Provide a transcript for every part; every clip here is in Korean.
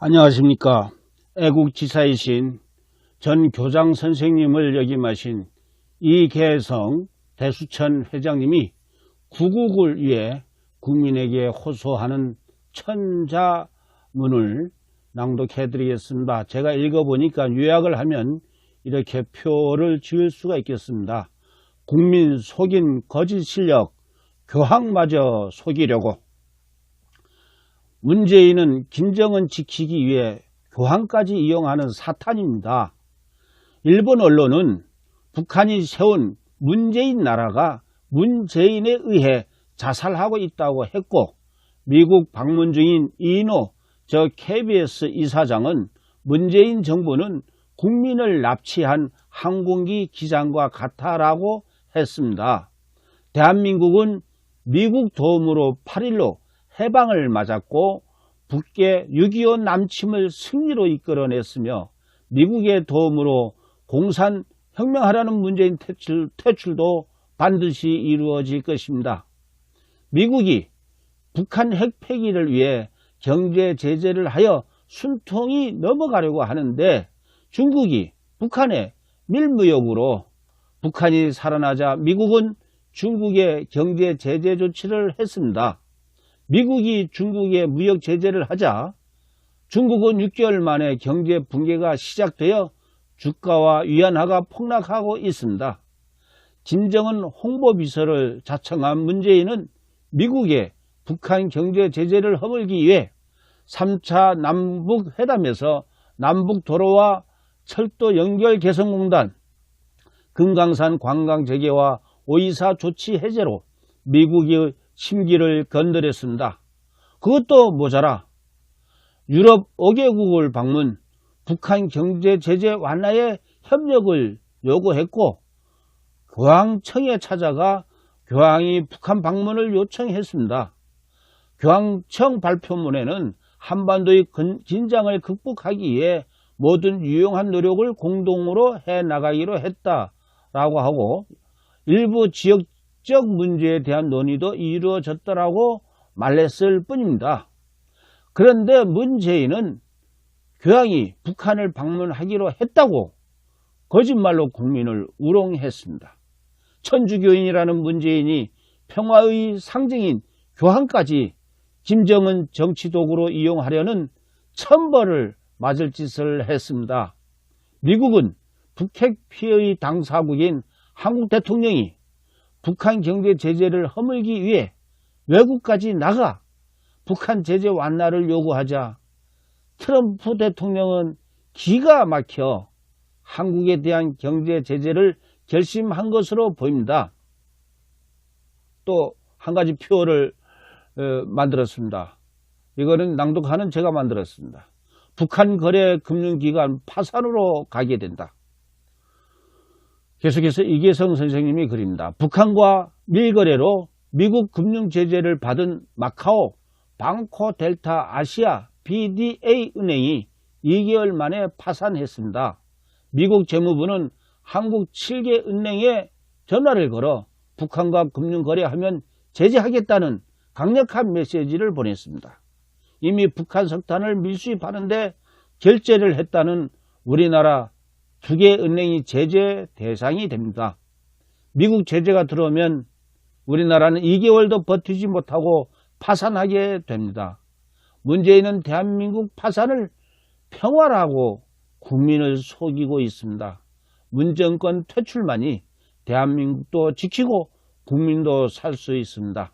안녕하십니까. 애국지사이신 전 교장 선생님을 역임하신 이계성 대수천 회장님이 구국을 위해 국민에게 호소하는 천자문을 낭독해 드리겠습니다. 제가 읽어보니까 요약을 하면 이렇게 표를 지을 수가 있겠습니다. 국민 속인 거짓 실력, 교황마저 속이려고. 문재인은 김정은 지키기 위해 교황까지 이용하는 사탄입니다. 일본 언론은 북한이 세운 문재인 나라가 문재인에 의해 자살하고 있다고 했고, 미국 방문 중인 이인호 KBS 이사장은 문재인 정부는 국민을 납치한 항공기 기장과 같다라고 했습니다. 대한민국은 미국 도움으로 8.15 해방을 맞았고 북계 6.25 남침을 승리로 이끌어냈으며 미국의 도움으로 공산혁명하라는 문재인 퇴출도 반드시 이루어질 것입니다. 미국이 북한 핵 폐기를 위해 경제 제재를 하여 순통이 넘어가려고 하는데 중국이 북한의 밀무역으로 북한이 살아나자 미국은 중국의 경제 제재 조치를 했습니다. 미국이 중국에 무역 제재를 하자 중국은 6개월 만에 경제 붕괴가 시작되어 주가와 위안화가 폭락하고 있습니다. 김정은 홍보비서를 자청한 문재인은 미국의 북한 경제 제재를 허물기 위해 3차 남북회담에서 남북도로와 철도 연결 개선공단, 금강산 관광 재개와 오이사 조치 해제로 미국의 심기를 건드렸습니다. 그것도 모자라 유럽 5개국을 방문, 북한 경제 제재 완화에 협력을 요구했고 교황청에 찾아가 교황이 북한 방문을 요청했습니다. 교황청 발표문에는 한반도의 긴장을 극복하기 위해 모든 유용한 노력을 공동으로 해나가기로 했다라고 하고 일부 지역적 문제에 대한 논의도 이루어졌더라고 말했을 뿐입니다. 그런데 문재인은 교황이 북한을 방문하기로 했다고 거짓말로 국민을 우롱했습니다. 천주교인이라는 문재인이 평화의 상징인 교황까지 김정은 정치도구로 이용하려는 천벌을 맞을 짓을 했습니다. 미국은 북핵 피해의 당사국인 한국 대통령이 북한 경제 제재를 허물기 위해 외국까지 나가 북한 제재 완화를 요구하자 트럼프 대통령은 기가 막혀 한국에 대한 경제 제재를 결심한 것으로 보입니다. 또 한 가지 표를 만들었습니다. 이거는 낭독하는 제가 만들었습니다. 북한 거래 금융기관 파산으로 가게 된다. 계속해서 이계성 선생님이 그립니다. 북한과 밀거래로 미국 금융 제재를 받은 마카오, 방코 델타 아시아 BDA 은행이 2개월 만에 파산했습니다. 미국 재무부는 한국 7개 은행에 전화를 걸어 북한과 금융거래하면 제재하겠다는 강력한 메시지를 보냈습니다. 이미 북한 석탄을 밀수입하는데 결제를 했다는 우리나라 2개 은행이 제재 대상이 됩니다. 미국 제재가 들어오면 우리나라는 2개월도 버티지 못하고 파산하게 됩니다. 문재인은 대한민국 파산을 평화라고 국민을 속이고 있습니다. 문정권 퇴출만이 대한민국도 지키고 국민도 살 수 있습니다.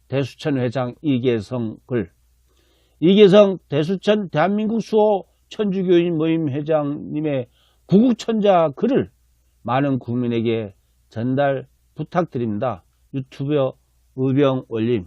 대수천 회장 이계성 글. 이계성 대수천 대한민국 수호 천주교인 모임 회장님의 구국천자 글을 많은 국민에게 전달 부탁드립니다. 유튜브 의병 올림.